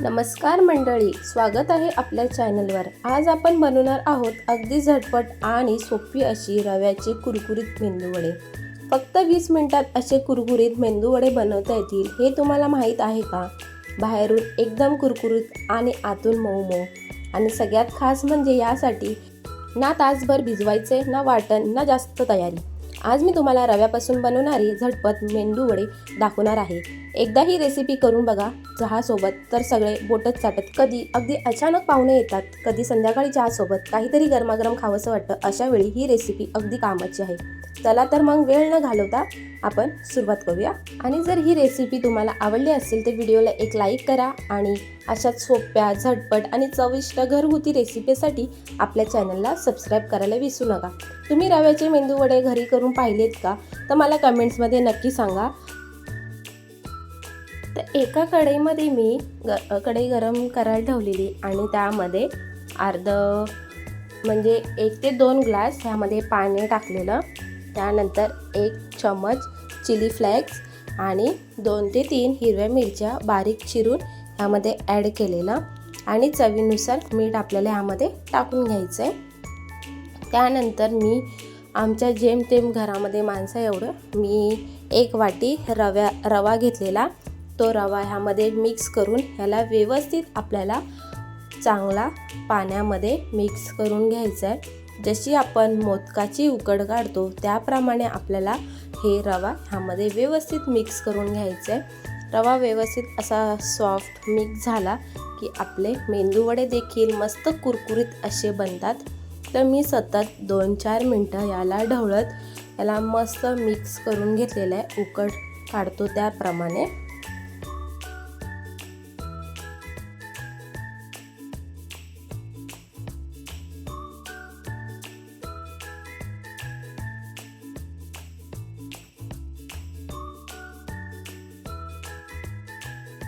नमस्कार मंडळी, स्वागत आहे आपल्या चॅनलवर। आज आपण बनवणार आहोत अगदी झटपट आणि सोपी अशी रव्याचे कुरकुरीत मेंदूवडे। फक्त 20 मिनिटात असे कुरकुरीत मेंदूवडे बनवता येतील हे तुम्हाला माहीत आहे का? बाहेरून एकदम कुरकुरीत आणि आतून मऊ मऊ। आणि सगळ्यात खास म्हणजे यासाठी ना तासभर भिजवायचे, ना वाटण, ना जास्त तयारी। आज मी तुम्हाला रव्यापासून बनवणारी झटपट मेंदूवडे दाखवणार आहे। एकदा ही रेसिपी करून बघा, चहासोबत तर सगळे बोटच चाटत। कधी अगदी अचानक पाहुणे येतात, कधी संध्याकाळी चहासोबत काहीतरी गरमागरम खावंसं वाटतं, अशा वेळी ही रेसिपी अगदी कामाची आहे। चला तर मग वेळ न घालवता आपण सुरुवात करूया। आणि जर ही रेसिपी तुम्हाला आवडली असेल तर व्हिडिओला एक लाईक करा आणि अशाच सोप्या, झटपट आणि चविष्ट घरगुती रेसिपीसाठी आपल्या चॅनलला सबस्क्राईब करायला विसरू नका। तुम्ही रव्याचे मेंदूवडे घरी करून पाहिलेत का? तर मला कमेंट्समध्ये नक्की सांगा। तर एका कढईमध्ये मी कढई गरम करायला ठेवलेली आणि त्यामध्ये म्हणजे 1 ते 2 ग्लास ह्यामध्ये पाणी टाकलेलं। त्यानंतर 1 चमच चिली फ्लेक्स आणि 2 ते 3 हिरव्या मिरच्या बारीक चिरून ह्यामध्ये ॲड केलेलं आणि चवीनुसार मीठ आपल्याला ह्यामध्ये टाकून घ्यायचं आहे। त्यानंतर मी आमच्या जेमतेम घरामध्ये माणसं एवढं मी 1 वाटी रवा घेतलेला। तो रवा ह्यामध्ये मिक्स करून ह्याला व्यवस्थित आपल्याला चांगला पाण्यामध्ये मिक्स करून घ्यायचा आहे। जशी आपण मोदकाची उकड काढतो त्याप्रमाणे आपल्याला हे रवा ह्यामध्ये व्यवस्थित मिक्स करून घ्यायचं आहे। रवा व्यवस्थित असा सॉफ्ट मिक्स झाला की आपले मेंदूवडे देखील मस्त कुरकुरीत असे बनतात। तर मी सतत 2-4 मिनटं याला ढवळत याला मस्त मिक्स करून घेतलेलं आहे, उकड काढतो त्याप्रमाणे।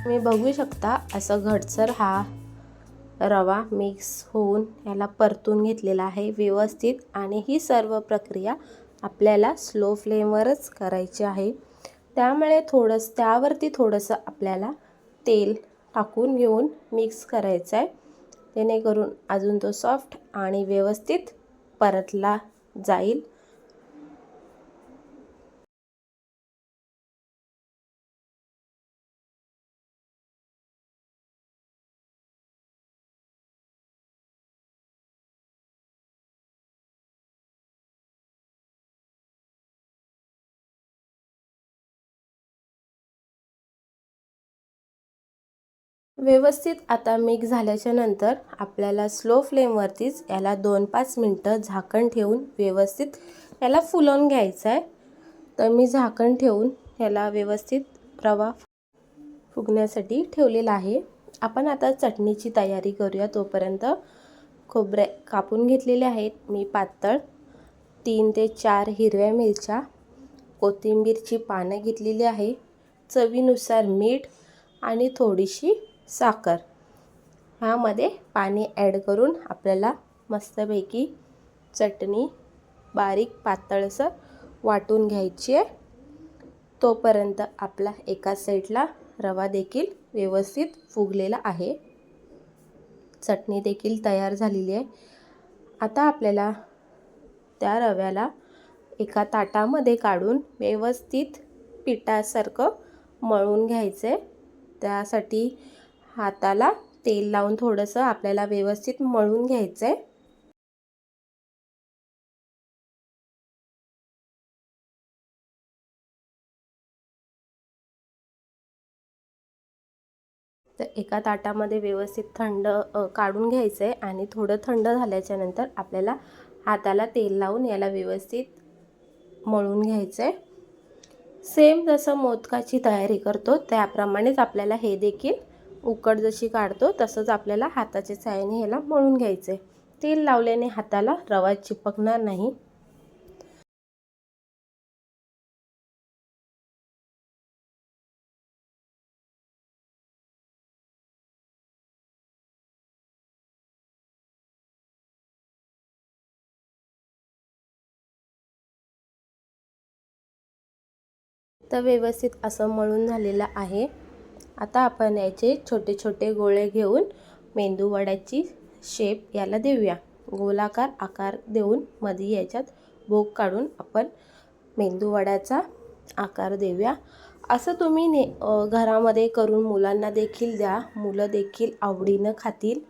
तुम्ही बघू शकता असं घटसर हा रवा मिक्स होऊन याला परतून घेतलेला आहे व्यवस्थित। आणि ही सर्व प्रक्रिया आपल्याला स्लो फ्लेमवरच करायची आहे। त्यामुळे त्यावरती थोडंसं आपल्याला तेल टाकून घेऊन मिक्स करायचं आहे, जेणेकरून अजून तो सॉफ्ट आणि व्यवस्थित परतला जाईल। व्यवस्थित आता मिक्स झाल्याच्या नंतर आपल्याला स्लो फ्लेमवरतीच याला 2-5 मिनटं झाकण ठेवून व्यवस्थित याला फुलवून घ्यायचं आहे। तर मी झाकण ठेवून याला व्यवस्थित रवा फुगण्यासाठी ठेवलेला आहे। आपण आता चटणीची तयारी करूया। तोपर्यंत खोबरे कापून घेतलेले आहेत मी पातळ, 3 ते 4 हिरव्या मिरच्या, कोथिंबीरची पानं घेतलेली आहे, चवीनुसार मीठ आणि थोडीशी साखर। ह्यामध्ये पाणी ॲड करून आपल्याला मस्तपैकी चटणी बारीक पातळसर वाटून घ्यायची आहे। तोपर्यंत आपला एका साईडला रवा देखील व्यवस्थित फुगलेला आहे, चटणी देखील तयार झालेली आहे। आता आपल्याला त्या रव्याला एका ताटामध्ये काढून व्यवस्थित पिठासारखं मळून घ्यायचं आहे। त्यासाठी हाताला तेल लावून थोडंसं आपल्याला व्यवस्थित मळून घ्यायचं आहे। तर एका ताटामध्ये व्यवस्थित काढून घ्यायचं आहे आणि थोडं थंड झाल्याच्या नंतर आपल्याला हाताला तेल लावून याला व्यवस्थित मळून घ्यायचं आहे। सेम जसं मोदकाची तयारी करतो त्याप्रमाणेच आपल्याला हे देखील उकड जशी काढतो तसंच आपल्याला हाताच्या साहाय्याने ह्याला मळून घ्यायचं आहे। तेल लावल्याने हाताला रवा चिपकणार नाही। तर व्यवस्थित असं मळून झालेलं आहे आता आपण याचे छोटे छोटे गोळे घेऊन मेंदू वड्याची शेप याला देऊया। गोलाकार आकार देऊन मध्ये याच्यात भोक काढून आपण मेंदू वड्याचा आकार देऊया। असं तुम्ही घरामध्ये करून मुलांना देखील द्या, मुलं देखील आवडीनं खातील।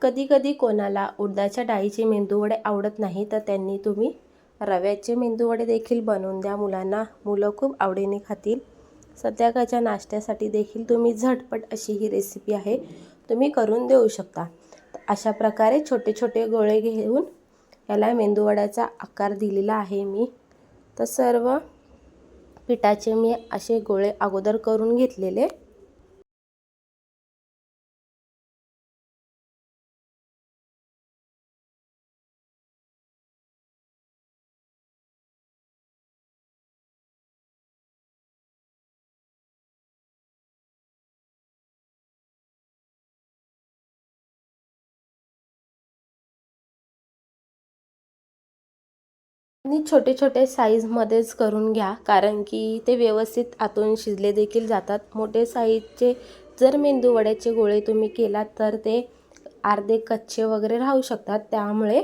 कधी कधी कोणाला उडदाच्या डाळीचे मेंदू वडे आवडत नाही, तर त्यांनी तुम्ही रव्याचे मेंदू वडे देखील बनवून द्या मुलांना, मुलं खूप आवडीने खातील। संध्याकाळच्या नाश्त्यासाठी देखील तुम्ही झटपट अशी ही रेसिपी आहे, तुम्ही करून देऊ शकता। अशा प्रकारे छोटे छोटे गोळे घेऊन याला मेंदू वड्याचा आकार दिलेला आहे मी। तर सर्व पिठाचे मी असे गोळे अगोदर करून घेतलेले। आणि छोटे छोटे साईजमध्येच करून घ्या, कारण की ते व्यवस्थित आतून शिजले देखील जातात। मोठे साईजचे जर मेंदू वड्याचे गोळे तुम्ही केलात तर ते अर्धे कच्चे वगैरे राहू शकतात, त्यामुळे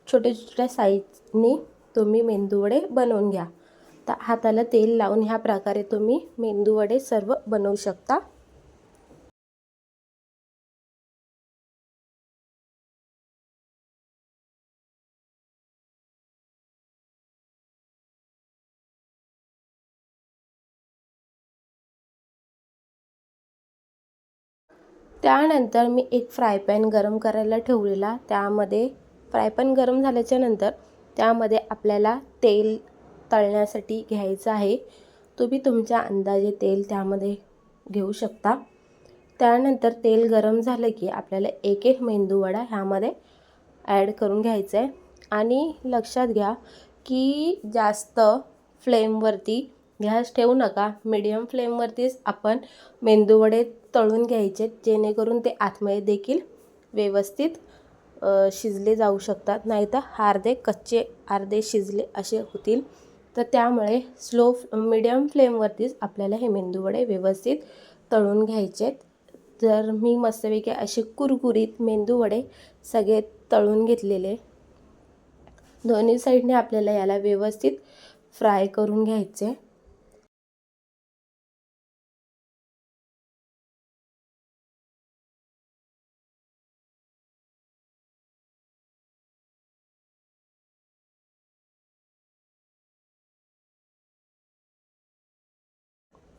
छोट्या छोट्या साईजनी तुम्ही मेंदू वडे बनवून घ्या। तर हाताला तेल लावून ह्या प्रकारे तुम्ही मेंदू वडे सर्व बनवू शकता। त्यानंतर मी एक फ्राय पॅन गरम करायला ठेवलेला, त्यामध्ये फ्राय पॅन गरम झाल्याच्या नंतर त्यामध्ये आपल्याला तेल तळण्यासाठी घ्यायचं आहे। तुम्ही तुमच्या अंदाजे तेल त्यामध्ये घेऊ शकता। त्यानंतर तेल गरम झालं की आपल्याला एक एक मेंदू वडा ह्यामध्ये ॲड करून घ्यायचं आहे। आणि लक्षात घ्या की जास्त फ्लेमवरती गॅस ठेवू नका, मीडियम फ्लेमवरतीच आपण मेंदू वडे तळून घ्यायचे, जेणेकरून ते आतमध्ये देखील व्यवस्थित शिजले जाऊ शकतात, नाहीतर अर्धे कच्चे अर्धे शिजले असे होतील। तर त्यामुळे मीडियम फ्लेमवरतीच आपल्याला हे मेंदू वडे व्यवस्थित तळून घ्यायचे। तर मी मस्तपैकी असे कुरकुरीत मेंदू वडे सगळे तळून घेतलेले। दोन्ही साईडने आपल्याला याला व्यवस्थित फ्राय करून घ्यायचे।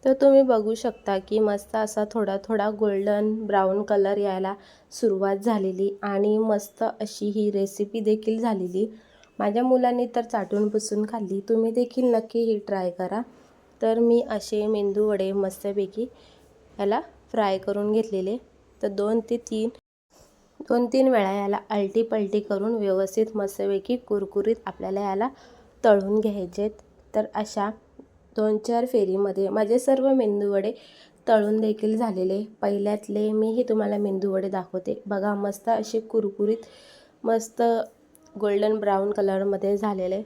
तर तुम्ही बघू शकता की मस्त असा थोडा थोडा गोल्डन ब्राऊन कलर यायला सुरुवात झालेली आणि मस्त अशी ही रेसिपी देखील झालेली। माझ्या मुलांनी तर चाटून पुसून खाल्ली, तुम्ही देखील नक्की ही ट्राय करा। तर मी असे मेंदू वडे मस्तपैकी याला फ्राय करून घेतलेले। तर दोन तीन वेळा याला आलटी पलटी करून व्यवस्थित मस्तपैकी कुरकुरीत आपल्याला याला तळून घ्यायचे। तर अशा 2-4 फेरीमध्ये माझे सर्व मेंदू वडे तळून देखील झालेले। पहिल्यातले मीही तुम्हाला मेंदू वडे दाखवते बघा, मस्त असे कुरकुरीत मस्त गोल्डन ब्राऊन कलरमध्ये झालेले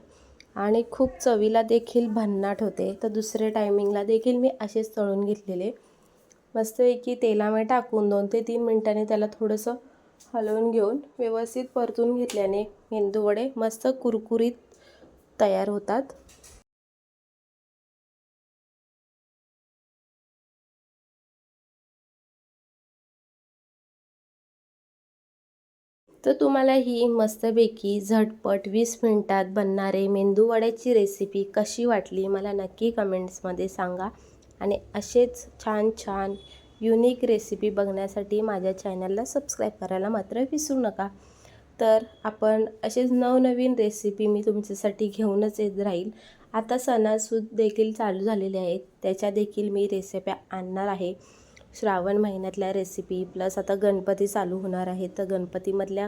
आणि खूप चवीला देखील भन्नाट होते। तर दुसरे टायमिंगला देखील मी असेच तळून घेतलेले। मस्तपैकी तेलामध्ये टाकून 2 ते 3 मिनिटांनी त्याला थोडंसं हलवून घेऊन व्यवस्थित परतून घेतल्याने मेंदू वडे मस्त कुरकुरीत तयार होतात। तर तुम्हाला ही मस्तपैकी झटपट 20 मिनिटात बनणारे मेंदू वड्याची रेसिपी कशी वाटली मला नक्की कमेंट्समध्ये सांगा। आणि असेच छान छान युनिक रेसिपी बघण्यासाठी माझ्या चॅनलला सबस्क्राईब करायला मात्र विसरू नका। तर आपण असेच नवनवीन रेसिपी मी तुमच्यासाठी घेऊनच येत राहील। आता सणासुद देखील चालू झालेले आहेत, त्याच्या देखील मी रेसिप्या आणणार आहे। श्रावण महिन्यातल्या रेसिपी प्लस आता गणपती चालू होणार आहे, तर गणपतीमधल्या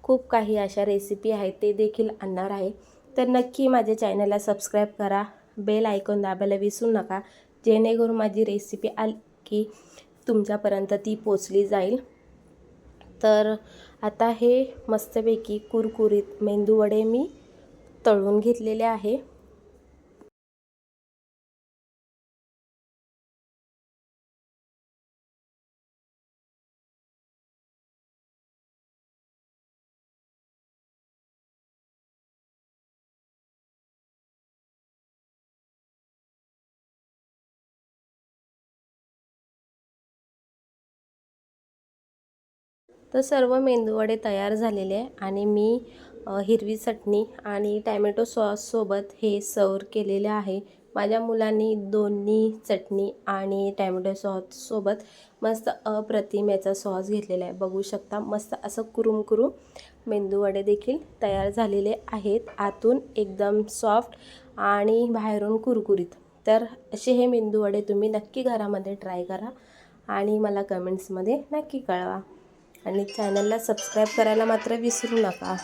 खूप काही अशा रेसिपी आहेत ते देखील आणणार आहे। तर नक्की माझ्या चॅनलला सबस्क्राईब करा, बेल आयकॉन दाबायला विसरू नका, जेणेकरून माझी रेसिपी आली की तुमच्यापर्यंत ती पोचली जाईल। तर आता हे मस्तपैकी कुरकुरीत मेंदू वडे मी तळून घेतलेले आहे। तर सर्व मेंदूवडे तयार झालेले आहे आणि मी हिरवी चटणी आणि टॅमॅटो सॉससोबत हे सर्व केलेले आहे. माझ्या मुलांनी दोन्ही चटणी आणि टॅमॅटो सॉससोबत मस्त अप्रतिम याचा सॉस घेतलेला आहे. बघू शकता मस्त असं कुरुम कुरुम मेंदूवडे देखील तयार झालेले आहेत. आतून एकदम सॉफ्ट आणि बाहेरून कुरकुरीत. तर असे हे मेंदूवडे तुम्ही नक्की घरामध्ये ट्राय करा आणि मला कमेंट्समध्ये नक्की कळवा आणि चॅनलला सबस्क्राईब करायला मात्र विसरू नका.